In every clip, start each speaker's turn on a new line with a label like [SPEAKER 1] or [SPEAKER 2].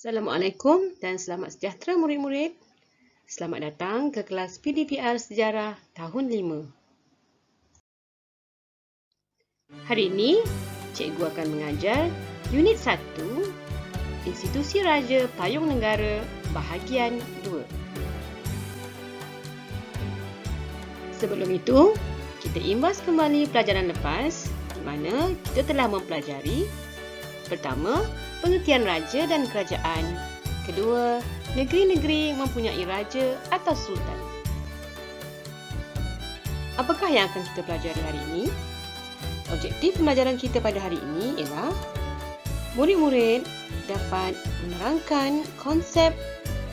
[SPEAKER 1] Assalamualaikum dan selamat sejahtera murid-murid. Selamat datang ke kelas PDPR Sejarah tahun 5. Hari ini, cikgu akan mengajar Unit 1, Institusi Raja Payung Negara bahagian 2. Sebelum itu, kita imbas kembali pelajaran lepas di mana kita telah mempelajari pertama, pengertian raja dan kerajaan. Kedua, negeri-negeri mempunyai raja atau sultan. Apakah yang akan kita pelajari hari ini? Objektif pembelajaran kita pada hari ini ialah murid-murid dapat menerangkan konsep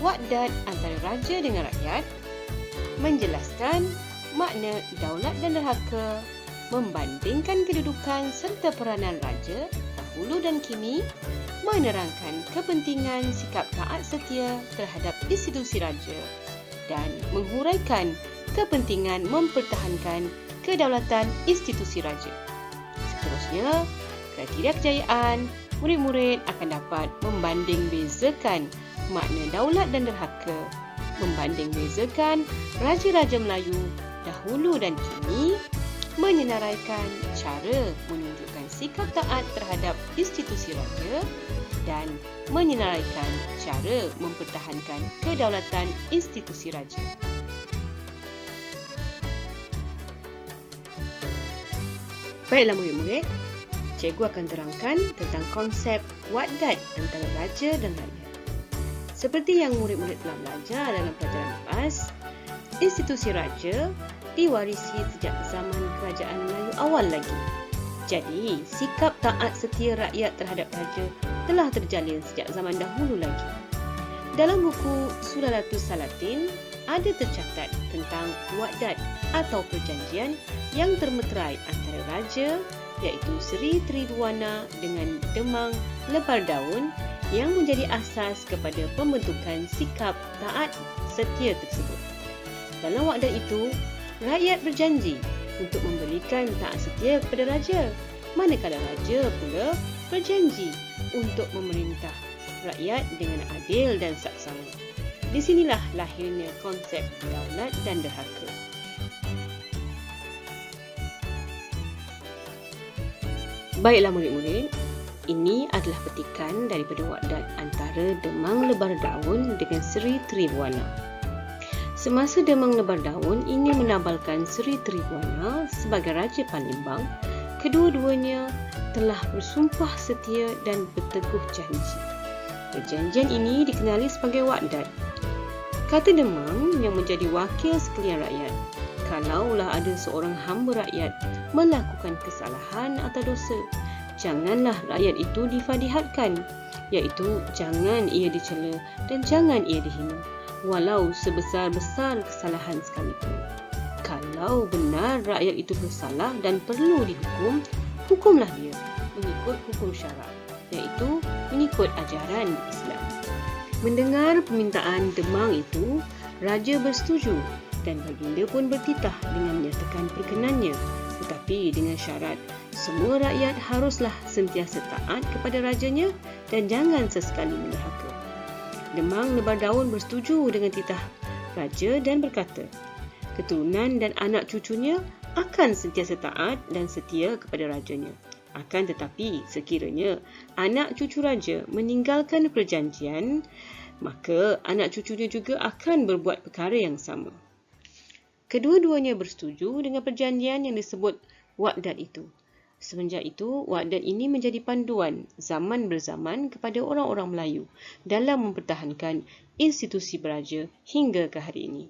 [SPEAKER 1] wahdat antara raja dengan rakyat, menjelaskan makna daulat dan derhaka, membandingkan kedudukan serta peranan raja dahulu dan kini, menerangkan kepentingan sikap taat setia terhadap institusi raja dan menghuraikan kepentingan mempertahankan kedaulatan institusi raja. Seterusnya, kriteria kejayaan, murid-murid akan dapat membanding bezakan makna daulat dan derhaka, membanding bezakan raja-raja Melayu dahulu dan kini, menyenaraikan cara menunjukkan sikap taat terhadap institusi raja dan menyenaraikan cara mempertahankan kedaulatan institusi raja. Baiklah murid-murid, cikgu akan terangkan tentang konsep wahdat antara raja dan rakyat. Seperti yang murid-murid telah belajar dalam pelajaran lepas, institusi raja diwarisi sejak zaman kerajaan Melayu awal lagi. Jadi, sikap taat setia rakyat terhadap raja telah terjalin sejak zaman dahulu lagi. Dalam buku Sulalatus Salatin, ada tercatat tentang wahdat atau perjanjian yang termeterai antara raja iaitu Seri Triduana dengan Demang Lebardaun yang menjadi asas kepada pembentukan sikap taat setia tersebut. Dalam wahdat itu, rakyat berjanji untuk memberikan taat setia kepada raja, manakala raja pula berjanji untuk memerintah rakyat dengan adil dan saksama. Di sinilah lahirnya konsep daulat dan derhaka. Baiklah murid-murid, ini adalah petikan daripada wahdat antara Demang Lebardaun dengan Seri Tribuana. Semasa Demang Lebardaun ingin menabalkan Seri Tribuana sebagai Raja Palembang, kedua-duanya telah bersumpah setia dan berteguh janji. Perjanjian ini dikenali sebagai wahdat. Kata Demang yang menjadi wakil sekalian rakyat, kalaulah ada seorang hamba rakyat melakukan kesalahan atau dosa, janganlah rakyat itu difadihatkan, iaitu jangan ia dicela dan jangan ia dihina, walau sebesar-besar kesalahan sekalipun. Kalau benar rakyat itu bersalah dan perlu dihukum, hukumlah dia mengikut hukum syarak, iaitu mengikut ajaran Islam. Mendengar permintaan Demang itu, raja bersetuju dan baginda pun bertitah dengan menyatakan perkenannya, tetapi dengan syarat semua rakyat haruslah sentiasa taat kepada rajanya dan jangan sesekali menderhaka. Demang Lebardaun bersetuju dengan titah raja dan berkata, keturunan dan anak cucunya akan sentiasa taat dan setia kepada rajanya. Akan tetapi, sekiranya anak cucu raja meninggalkan perjanjian, maka anak cucunya juga akan berbuat perkara yang sama. Kedua-duanya bersetuju dengan perjanjian yang disebut wahdat itu. Semenjak itu, wahdat ini menjadi panduan zaman berzaman kepada orang-orang Melayu dalam mempertahankan institusi beraja hingga ke hari ini.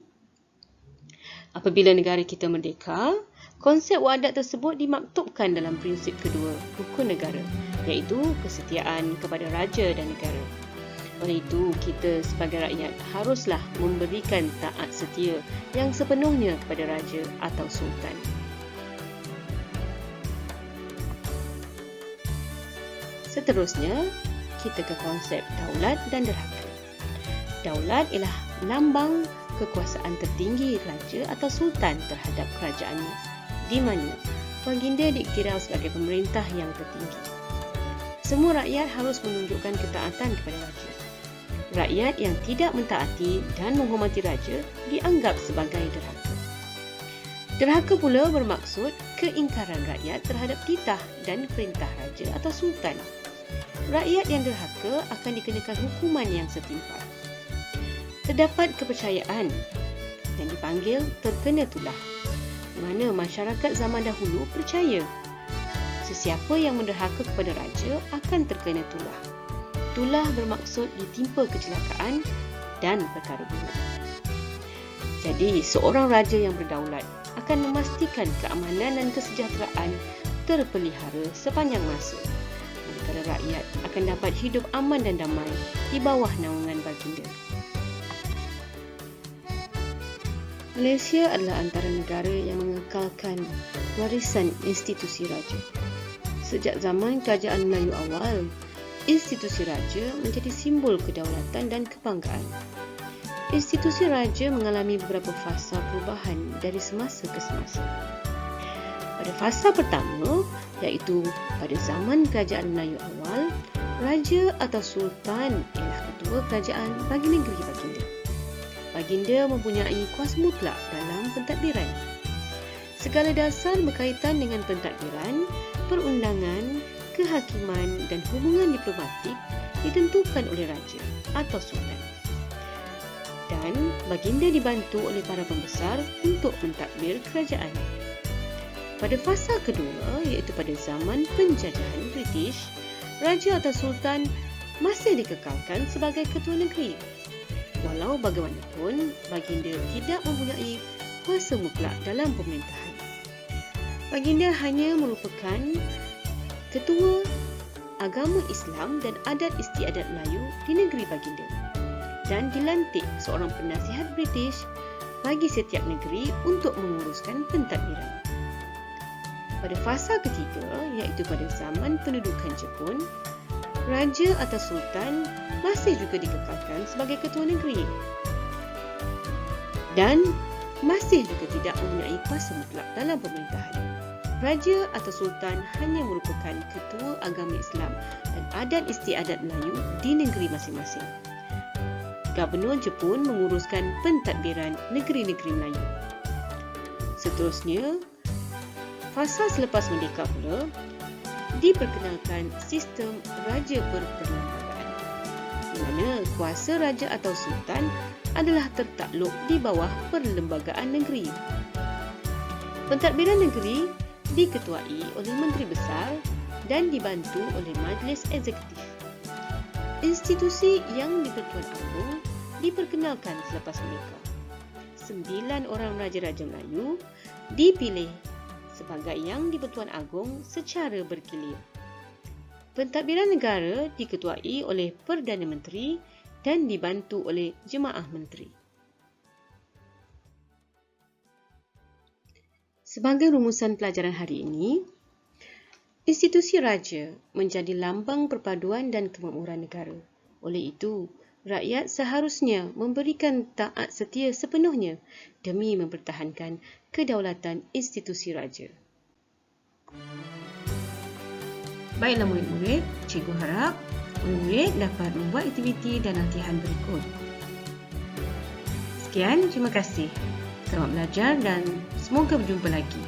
[SPEAKER 1] Apabila negara kita merdeka, konsep wahdat tersebut dimaktubkan dalam prinsip kedua rukun negara, iaitu kesetiaan kepada raja dan negara. Oleh itu, kita sebagai rakyat haruslah memberikan taat setia yang sepenuhnya kepada raja atau sultan. Seterusnya, kita ke konsep daulat dan derhaka. Daulat ialah lambang kekuasaan tertinggi raja atau sultan terhadap kerajaannya, di mana baginda diiktiraf sebagai pemerintah yang tertinggi. Semua rakyat harus menunjukkan ketaatan kepada raja. Rakyat yang tidak mentaati dan menghormati raja dianggap sebagai derhaka. Derhaka pula bermaksud keingkaran rakyat terhadap titah dan perintah raja atau sultan. Rakyat yang derhaka akan dikenakan hukuman yang setimpal. Terdapat kepercayaan dan dipanggil terkena tulah, di mana masyarakat zaman dahulu percaya sesiapa yang menderhaka kepada raja akan terkena tulah. Tulah bermaksud ditimpa kecelakaan dan perkara buruk. Jadi, seorang raja yang berdaulat akan memastikan keamanan dan kesejahteraan terpelihara sepanjang masa, manakala rakyat akan dapat hidup aman dan damai di bawah naungan baginda. Malaysia adalah antara negara yang mengekalkan warisan institusi raja. Sejak zaman Kerajaan Melayu awal, institusi raja menjadi simbol kedaulatan dan kebanggaan. Institusi raja mengalami beberapa fasa perubahan dari semasa ke semasa. Pada fasa pertama, iaitu pada zaman Kerajaan Melayu awal, raja atau sultan ialah ketua kerajaan bagi negeri baginda. Baginda mempunyai kuasa mutlak dalam pentadbiran. Segala dasar berkaitan dengan pentadbiran, perundangan, kehakiman dan hubungan diplomatik ditentukan oleh raja atau sultan. Dan baginda dibantu oleh para pembesar untuk mentadbir kerajaan. Pada fasa kedua, iaitu pada zaman penjajahan British, raja atau sultan masih dikekalkan sebagai ketua negeri. Walau bagaimanapun, baginda tidak mempunyai kuasa mutlak dalam pemerintahan. Baginda hanya merupakan ketua agama Islam dan adat istiadat Melayu di negeri baginda, dan dilantik seorang penasihat British bagi setiap negeri untuk menguruskan pentadbiran. Pada fasa ketiga, iaitu pada zaman pendudukan Jepun, raja atau sultan masih juga dikekalkan sebagai ketua negeri dan masih juga tidak mempunyai kuasa mutlak dalam pemerintahan. Raja atau sultan hanya merupakan ketua agama Islam dan adat istiadat Melayu di negeri masing-masing. Gubernur Jepun menguruskan pentadbiran negeri-negeri Melayu. Seterusnya, fasa selepas merdeka pula diperkenalkan sistem raja berperlembagaan, di mana kuasa raja atau sultan adalah tertakluk di bawah perlembagaan negeri. Pentadbiran negeri diketuai oleh Menteri Besar dan dibantu oleh Majlis Eksekutif. Institusi yang di-Pertuan Agong diperkenalkan selepas merdeka. 9 orang Raja-Raja Melayu dipilih sebagai yang di-Pertuan Agong secara bergilir. Pentadbiran negara diketuai oleh Perdana Menteri dan dibantu oleh Jemaah Menteri. Sebagai rumusan pelajaran hari ini, institusi raja menjadi lambang perpaduan dan kemakmuran negara. Oleh itu, rakyat seharusnya memberikan taat setia sepenuhnya demi mempertahankan kedaulatan institusi raja. Baiklah murid-murid, cikgu harap murid-murid dapat membuat aktiviti dan latihan berikut. Sekian, terima kasih. Selamat belajar dan semoga berjumpa lagi.